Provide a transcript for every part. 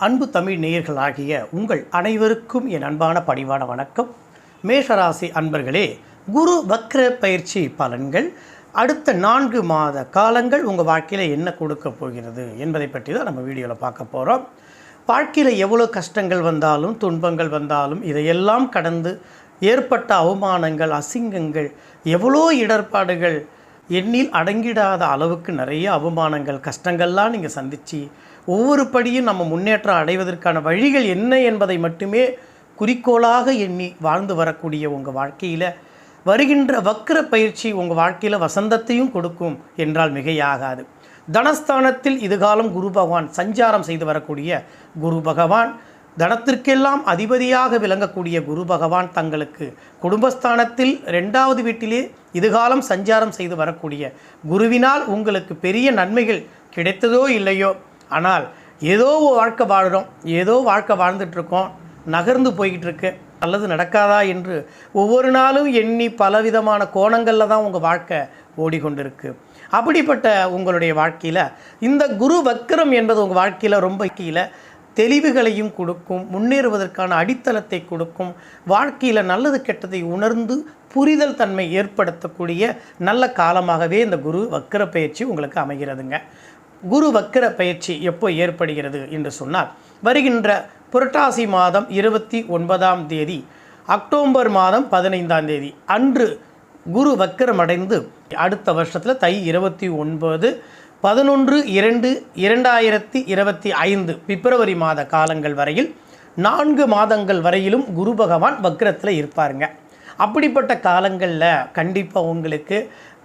அன்பு தமிழ் நேயர்களாகிய உங்கள் அனைவருக்கும் என் அன்பான பணிவான வணக்கம். மேஷராசி அன்பர்களே, குரு வக்ர பயிற்சி பலன்கள் அடுத்த 4 மாத காலங்கள் உங்கள் வாழ்க்கையில் என்ன கொடுக்க போகிறது என்பதை பற்றி தான் நம்ம வீடியோவில் பார்க்க போகிறோம். வாழ்க்கையில் எவ்வளோ கஷ்டங்கள் வந்தாலும் துன்பங்கள் வந்தாலும் இதையெல்லாம் கடந்து ஏற்பட்ட அவமானங்கள், அசிங்கங்கள், எவ்வளோ இடர்பாடுகள், எண்ணில் அடங்கிடாத அளவுக்கு நிறைய அவமானங்கள், கஷ்டங்கள்லாம் நீங்கள் சந்தித்து ஒவ்வொரு படியும் நம்ம முன்னேற்றம் அடைவதற்கான வழிகள் என்ன என்பதை மட்டுமே குறிக்கோளாக எண்ணி வாழ்ந்து வரக்கூடிய உங்கள் வாழ்க்கையில் வருகின்ற வக்ர பயிற்சி உங்கள் வாழ்க்கையில் வசந்தத்தையும் கொடுக்கும் என்றால் மிகையாகாது. தனஸ்தானத்தில் இதுகாலம் குரு பகவான் சஞ்சாரம் செய்து வரக்கூடிய குரு பகவான், தனத்திற்கெல்லாம் அதிபதியாக விளங்கக்கூடிய குரு பகவான் தங்களுக்கு குடும்பஸ்தானத்தில் 2வது வீட்டிலே இதுகாலம் சஞ்சாரம் செய்து வரக்கூடிய குருவினால் உங்களுக்கு பெரிய நன்மைகள் கிடைத்ததோ இல்லையோ, ஆனால் ஏதோ வாழ்க்கை வாழ்கிறோம், ஏதோ வாழ்க்கை வாழ்ந்துட்டுருக்கோம், நகர்ந்து போய்கிட்டு இருக்கு, அல்லது நடக்காதா என்று ஒவ்வொரு நாளும் எண்ணி பலவிதமான கோணங்களில் தான் உங்கள் வாழ்க்கை ஓடிக்கொண்டிருக்கு. அப்படிப்பட்ட உங்களுடைய வாழ்க்கையில் இந்த குரு வக்ரம் என்பது உங்கள் வாழ்க்கையில் ரொம்ப தெளிவுகளையும் கொடுக்கும், முன்னேறுவதற்கான அடித்தளத்தை கொடுக்கும், வாழ்க்கையில் நல்லது கெட்டதை உணர்ந்து புரிதல் தன்மை ஏற்படுத்தக்கூடிய நல்ல காலமாகவே இந்த குரு வக்ர பயிற்சி உங்களுக்கு அமைகிறதுங்க. குரு வக்ர பயிற்சி எப்போ ஏற்படுகிறது என்று சொன்னால், வருகின்ற புரட்டாசி மாதம் 29ஆம் தேதி, அக்டோபர் மாதம் 15ஆம் தேதி அன்று குரு வக்ரம் அடைந்து அடுத்த வருஷத்தில் தை 29/11/2/2025 பிப்ரவரி மாத காலங்கள் வரையில் 4 மாதங்கள் வரையிலும் குரு பகவான் வக்ரத்தில் இருப்பாருங்க. அப்படிப்பட்ட காலங்களில் கண்டிப்பாக உங்களுக்கு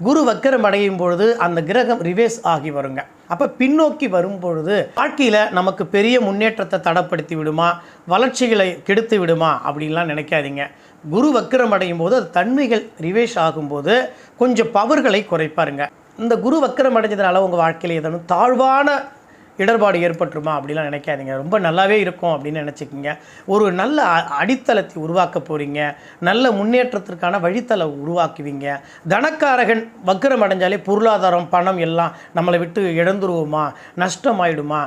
குரு வக்ரம் அடையும் பொழுது அந்த கிரகம் ரிவேர்ஸ் ஆகி வருங்க. அப்போ பின்னோக்கி வரும்பொழுது வாழ்க்கையில் நமக்கு பெரிய முன்னேற்றத்தை தடைப்படுத்தி விடுமா, வளர்ச்சிகளை கெடுத்து விடுமா அப்படின்லாம் நினைக்காதீங்க. குரு வக்ரம் அடையும் போது அது தன்மைகள் ரிவேர்ஸ் ஆகும்போது கொஞ்சம் பவர்களை குறைப்பாருங்க. இந்த குரு வக்ரம் அடைஞ்சதுனால உங்கள் வாழ்க்கையில் ஏதேனும் தாழ்வான இடர்பாடு ஏற்பட்டுருமா அப்படிலாம் நினைக்காதீங்க. ரொம்ப நல்லாவே இருக்கும் அப்படின்னு நினச்சிக்கிங்க. ஒரு நல்ல அடித்தளத்தை உருவாக்க போகிறீங்க, நல்ல முன்னேற்றத்திற்கான வழித்தளம் உருவாக்குவீங்க. தனக்காரகன் வக்ரம் அடைஞ்சாலே பொருளாதாரம், பணம் எல்லாம் நம்மளை விட்டு இழந்துருவோமா, நஷ்டமாயிடுமா,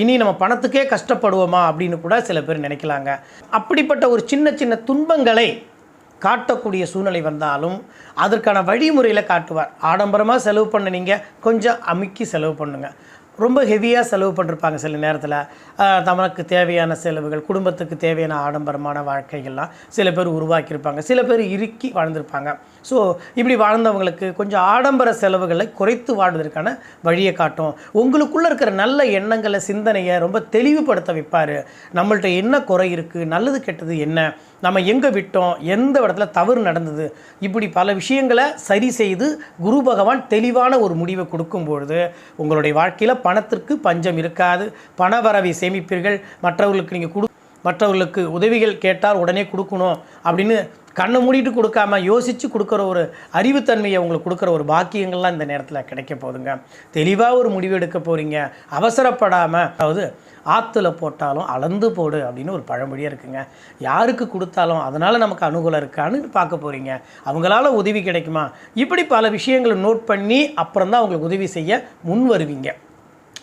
இனி நம்ம பணத்துக்கே கஷ்டப்படுவோமா அப்படின்னு கூட சில பேர் நினைக்கலாங்க. அப்படிப்பட்ட ஒரு சின்ன சின்ன துன்பங்களை காட்டக்கூடிய சூழ்நிலை வந்தாலும் அதற்கான வழிமுறையில் காட்டுவார். ஆடம்பரமாக செலவு பண்ண நீங்கள் கொஞ்சம் அமுக்கி செலவு பண்ணுங்கள். ரொம்ப ஹெவியாக செலவு பண்ணிருப்பாங்க சில நேரத்தில். தமக்கு தேவையான செலவுகள், குடும்பத்துக்கு தேவையான ஆடம்பரமான வாழ்க்கைகள்லாம் சில பேர் உருவாக்கியிருப்பாங்க, சில பேர் இறுக்கி வாழ்ந்திருப்பாங்க. ஸோ இப்படி வாழ்ந்தவங்களுக்கு கொஞ்சம் ஆடம்பர செலவுகளை குறைத்து வாழ்வதற்கான வழியை காட்டும். உங்களுக்குள்ளே இருக்கிற நல்ல எண்ணங்களை, சிந்தனையை ரொம்ப தெளிவுபடுத்த வைப்பார். நம்மள்ட்ட என்ன குறை இருக்குது, நல்லது கெட்டது என்ன, நம்ம எங்கே விட்டோம், எந்த இடத்துல தவறு நடந்தது, இப்படி பல விஷயங்களை சரி செய்து குரு பகவான் தெளிவான ஒரு முடிவை கொடுக்கும்பொழுது உங்களுடைய வாழ்க்கையில் பணத்திற்கு பஞ்சம் இருக்காது. பண வரவை சேமிப்பீர்கள். மற்றவர்களுக்கு உதவிகள் கேட்டால் உடனே கொடுக்கணும் அப்படின்னு கண்ணை மூடிட்டு கொடுக்காம யோசித்து கொடுக்குற ஒரு அறிவுத்தன்மையை உங்களுக்கு கொடுக்குற ஒரு பாக்கியங்கள்லாம் இந்த நேரத்தில் கிடைக்க போகுதுங்க. தெளிவாக ஒரு முடிவு எடுக்க போகிறீங்க. அவசரப்படாமல், அதாவது ஆற்றுல போட்டாலும் அளந்து போடு அப்படின்னு ஒரு பழமொழியாக இருக்குங்க. யாருக்கு கொடுத்தாலும் அதனால் நமக்கு அனுகூலம் இருக்கான்னு பார்க்க போகிறீங்க. அவங்களால உதவி கிடைக்குமா, இப்படி பல விஷயங்களை நோட் பண்ணி அப்புறம் தான் அவங்களுக்கு உதவி செய்ய முன் வருவீங்க.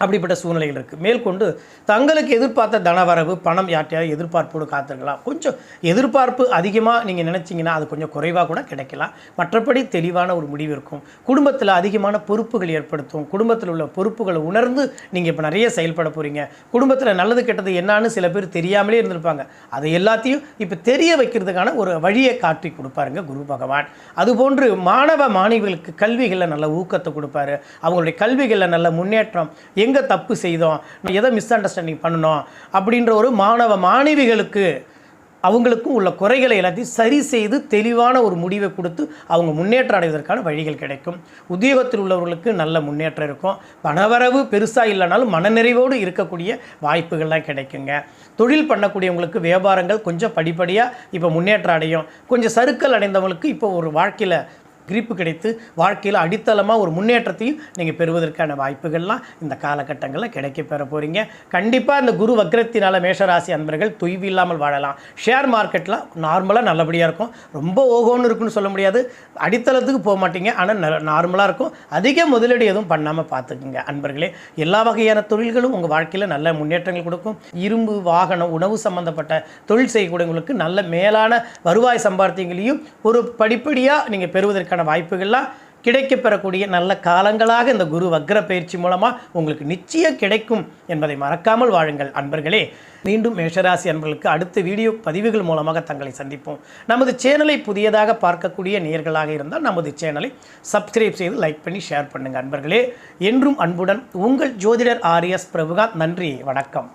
அப்படிப்பட்ட சூழ்நிலைகள் இருக்குது. மேற்கொண்டு தங்களுக்கு எதிர்பார்த்த தனவரவு, பணம் யார்ட்டையாவது எதிர்பார்ப்போடு காத்திருக்கலாம். கொஞ்சம் எதிர்பார்ப்பு அதிகமாக நீங்கள் நினச்சிங்கன்னா அது கொஞ்சம் குறைவாக கூட கிடைக்கலாம். மற்றபடி தெளிவான ஒரு முடிவு இருக்கும். குடும்பத்தில் அதிகமான பொறுப்புகள் ஏற்படுத்தும். குடும்பத்தில் உள்ள பொறுப்புகளை உணர்ந்து நீங்கள் இப்போ நிறைய செயல்பட போகிறீங்க. குடும்பத்தில் நல்லது கெட்டது என்னான்னு சில பேர் தெரியாமலே இருந்திருப்பாங்க. அதை எல்லாத்தையும் இப்போ தெரிய வைக்கிறதுக்கான ஒரு வழியை காட்டி கொடுப்பாருங்க குரு பகவான். அதுபோன்று மாணவ மாணவிகளுக்கு கல்விகளில் நல்ல ஊக்கத்தை கொடுப்பாரு. அவங்களுடைய கல்விகளில் நல்ல முன்னேற்றம், எங்கே தப்பு செய்தோம், எதை மிஸ் அண்டர்ஸ்டாண்டிங் பண்ணணும் அப்படின்ற ஒரு மாணவ மாணவிகளுக்கு அவங்களுக்கும் உள்ள குறைகளை எல்லாத்தையும் சரி செய்து தெளிவான ஒரு முடிவை கொடுத்து அவங்க முன்னேற்றம் அடைவதற்கான வழிகள் கிடைக்கும். உத்தியோகத்தில் உள்ளவர்களுக்கு நல்ல முன்னேற்றம் இருக்கும். பணவரவு பெருசாக இல்லைனாலும் மனநிறைவோடு இருக்கக்கூடிய வாய்ப்புகள்லாம் கிடைக்குங்க. தொழில் பண்ணக்கூடியவங்களுக்கு வியாபாரங்கள் கொஞ்சம் படிப்படியாக இப்போ முன்னேற்றம் அடையும். கொஞ்சம் சறுக்கல் அடைந்தவங்களுக்கு இப்போ ஒரு வாழ்க்கையில் கிரிப்பு கிடைத்து வாழ்க்கையில் அடித்தளமாக ஒரு முன்னேற்றத்தையும் நீங்கள் பெறுவதற்கான வாய்ப்புகள்லாம் இந்த காலகட்டங்களில் கிடைக்க பெற போகிறீங்க. கண்டிப்பாக இந்த குரு வக்ரத்தினால் மேஷராசி அன்பர்கள் தொய்வு இல்லாமல் வாழலாம். ஷேர் மார்க்கெட்டில் நார்மலாக நல்லபடியாக இருக்கும். ரொம்ப ஓகோன்னு இருக்குன்னு சொல்ல முடியாது, அடித்தளத்துக்கு போக மாட்டீங்க, ஆனால் நார்மலாக இருக்கும். அதிக முதலீடு எதுவும் பண்ணாமல் பார்த்துக்குங்க அன்பர்களே. எல்லா வகையான தொழில்களும் உங்கள் வாழ்க்கையில் நல்ல முன்னேற்றங்கள் கொடுக்கும். இரும்பு, வாகனம், உணவு சம்பந்தப்பட்ட தொழில் செய்யக்கூடியவங்களுக்கு நல்ல மேலான வருவாய் சம்பாத்தியங்களையும் ஒரு படிப்படியாக நீங்கள் பெறுவதற்கான வாய்ப்புகள்லாம் கிடைக்க பெறக்கூடிய நல்ல காலங்களாக இந்த குரு வக்ர பயிற்சி மூலமாக உங்களுக்கு நிச்சயம் கிடைக்கும் என்பதை மறக்காமல் வாழுங்கள் அன்பர்களே. மீண்டும் மேஷராசி அன்பர்களுக்கு அடுத்த வீடியோ பதிவுகள் மூலமாக தங்களை சந்திப்போம். நமது சேனலை புதியதாக பார்க்கக்கூடிய நேயர்களாக இருந்தால் நமது சேனலை சப்ஸ்கிரைப் செய்து லைக் பண்ணி ஷேர் பண்ணுங்கள் அன்பர்களே. என்றும் அன்புடன் உங்கள் ஜோதிடர் ஆர்எஸ் பிரபுகாந்த். நன்றி, வணக்கம்.